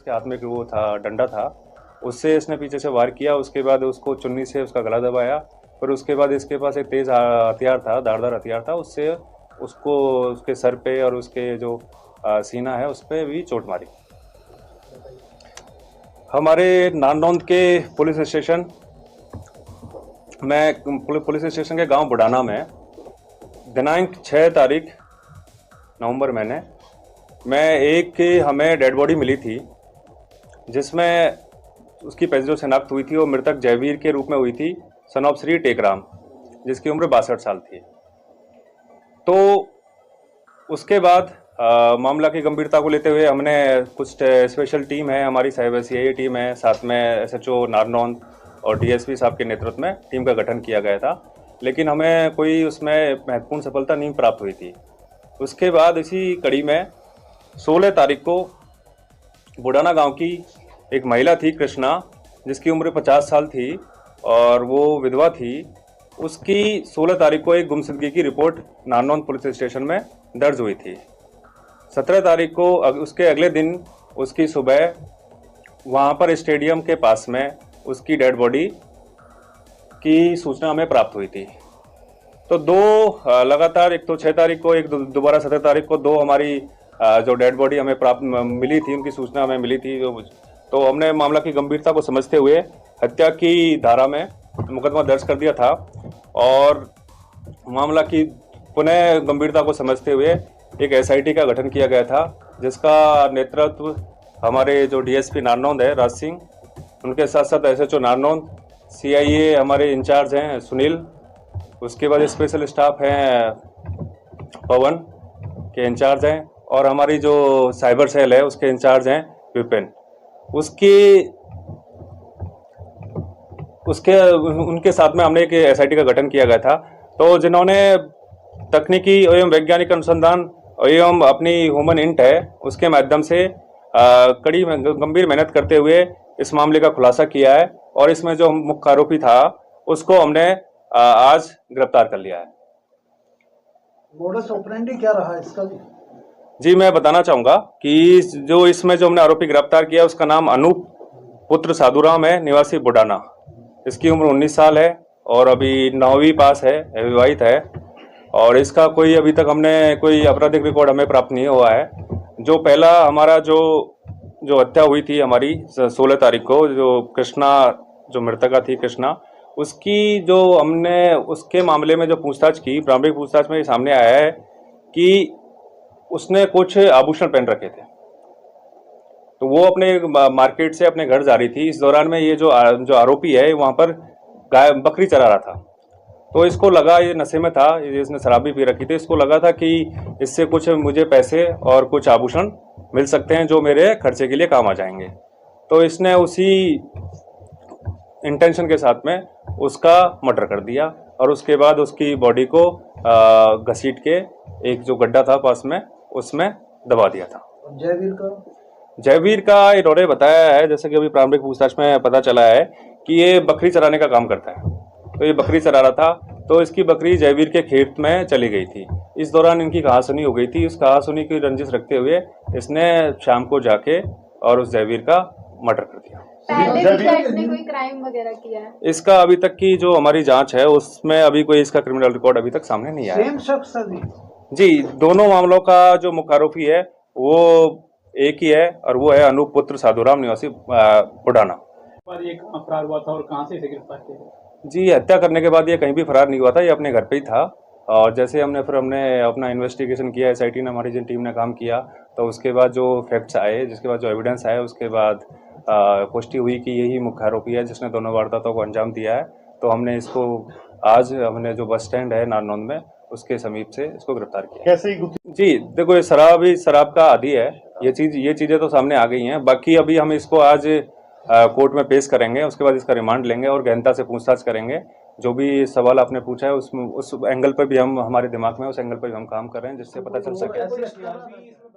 इसके हाथ में वो था, डंडा था, उससे इसने पीछे से वार किया। उसके बाद उसको चुन्नी से उसका गला दबाया। फिर उसके बाद इसके पास एक तेज़ हथियार था, धारदार हथियार था, उससे उसको उसके सर पे और उसके जो सीना है उस पर भी चोट मारी। हमारे नारनौंद के पुलिस स्टेशन के गांव बुडाना में दिनांक 6 तारीख नवंबर महीने में एक हमें डेड बॉडी मिली थी, जिसमें उसकी जो शिनाख्त हुई थी वो मृतक जयवीर के रूप में हुई थी, सन ऑफ श्री टेकराम, जिसकी उम्र 62 साल थी। तो उसके बाद मामला की गंभीरता को लेते हुए हमने कुछ स्पेशल टीम है, हमारी साइबर सीआईए टीम है, साथ में एसएचओ नारनौंद और डीएसपी साहब के नेतृत्व में टीम का गठन किया गया था, लेकिन हमें कोई उसमें महत्वपूर्ण सफलता नहीं प्राप्त हुई थी। उसके बाद इसी कड़ी में 16 तारीख को बुडाना गांव की एक महिला थी कृष्णा, जिसकी उम्र 50 साल थी और वो विधवा थी। उसकी 16 तारीख को एक गुमशुदगी की रिपोर्ट नारनौंद पुलिस स्टेशन में दर्ज हुई थी। 17 तारीख को उसके अगले दिन उसकी सुबह वहाँ पर स्टेडियम के पास में उसकी डेड बॉडी की सूचना हमें प्राप्त हुई थी। तो दो लगातार, एक तो 6 तारीख को, एक दोबारा 17 तारीख को दो हमारी जो डेड बॉडी हमें प्राप्त मिली थी, उनकी सूचना हमें मिली थी। तो हमने मामला की गंभीरता को समझते हुए हत्या की धारा में मुकदमा दर्ज कर दिया था और मामला की पुनः गंभीरता को समझते हुए एक एसआईटी का गठन किया गया था, जिसका नेतृत्व हमारे जो डीएसपी नारनौंद है राज सिंह, उनके साथ साथ एसएचओ नारनौंद, सीआईए हमारे इंचार्ज हैं सुनील, उसके बाद स्पेशल स्टाफ हैं पवन के इंचार्ज हैं, और हमारी जो साइबर सेल है उसके इंचार्ज हैं विपिन। उनके साथ में हमने एक एसआईटी का गठन किया गया था, तो जिन्होंने तकनीकी एवं वैज्ञानिक अनुसंधान एवं अपनी ह्यूमन इंट है उसके माध्यम से कड़ी गंभीर मेहनत करते हुए इस मामले का खुलासा किया है और इसमें जो मुख्य आरोपी था उसको हमने आज गिरफ्तार कर लिया है। मोडस ऑपरेंडी क्या रहा है इसका? जी, मैं बताना चाहूँगा कि जो इसमें जो हमने आरोपी गिरफ्तार किया उसका नाम अनूप पुत्र साधुराम है, निवासी बुडाना। इसकी उम्र 19 साल है और अभी 9वीं पास है, विवाहित है, और इसका कोई अभी तक हमने कोई आपराधिक रिकॉर्ड हमें प्राप्त नहीं हुआ है। जो पहला हमारा जो हत्या हुई थी हमारी 16 तारीख को, जो कृष्णा, जो मृतका थी कृष्णा, उसकी जो हमने उसके मामले में जो पूछताछ की, प्रारंभिक पूछताछ में ये सामने आया है कि उसने कुछ आभूषण पहन रखे थे, तो वो अपने मार्केट से अपने घर जा रही थी। इस दौरान में ये जो आरोपी है वहाँ पर बकरी चरा रहा था, तो इसको लगा, ये नशे में था, इसने शराब भी पी रखी थी, इसको लगा था कि इससे कुछ मुझे पैसे और कुछ आभूषण मिल सकते हैं जो मेरे खर्चे के लिए काम आ जाएंगे। तो इसने उसी इंटेंशन के साथ में उसका मर्डर कर दिया और उसके बाद उसकी बॉडी को घसीट के एक जो गड्ढा था पास में उसमें दबा दिया था। जयवीर का इन्होंने बताया है, जैसे कि अभी प्रारंभिक पूछताछ में पता चला है कि ये बकरी चराने का काम करता है। तो ये बकरी चरा रहा था, तो इसकी बकरी जयवीर के खेत में चली गई थी। इस दौरान इनकी कहासुनी हो गई थी। उस कहासुनी की रंजिश रखते हुए इसने शाम को जाके और उस जयवीर का मर्डर कर दिया। इसने कोई क्राइम वगैरह किया है? इसका अभी तक की जो हमारी जांच है उसमें अभी कोई इसका क्रिमिनल रिकॉर्ड अभी तक सामने नहीं आया। सेम शख्स जी, दोनों मामलों का जो मुख्य आरोपी है वो एक ही है और वो है अनूप पुत्र साधुराम, निवासी बुडाना। ये कहाँ फरार हुआ था और कहाँ से इसे गिरफ्तार किया? जी, हत्या करने के बाद ये कहीं भी फरार नहीं हुआ था, ये अपने घर पे ही था। और जैसे हमने अपना इन्वेस्टिगेशन किया, एसआईटी ने, हमारी जिन टीम ने काम किया, तो उसके बाद जो फैक्ट्स आए, जिसके बाद जो एविडेंस आए, उसके बाद पुष्टि हुई कि यही मुख्य आरोपी है जिसने दोनों वारदातों को अंजाम दिया है। तो हमने इसको आज हमने जो बस स्टैंड है नारनौंद में उसके समीप से इसको गिरफ्तार किया। कैसे? जी देखो, ये शराब का आदी है, ये चीज़ें तो सामने आ गई हैं। बाकी अभी हम इसको आज कोर्ट में पेश करेंगे, उसके बाद इसका रिमांड लेंगे और गहनता से पूछताछ करेंगे। जो भी सवाल आपने पूछा है उस एंगल पर भी हमारे दिमाग में उस एंगल पर भी हम काम कर रहे हैं जिससे पता चल सके।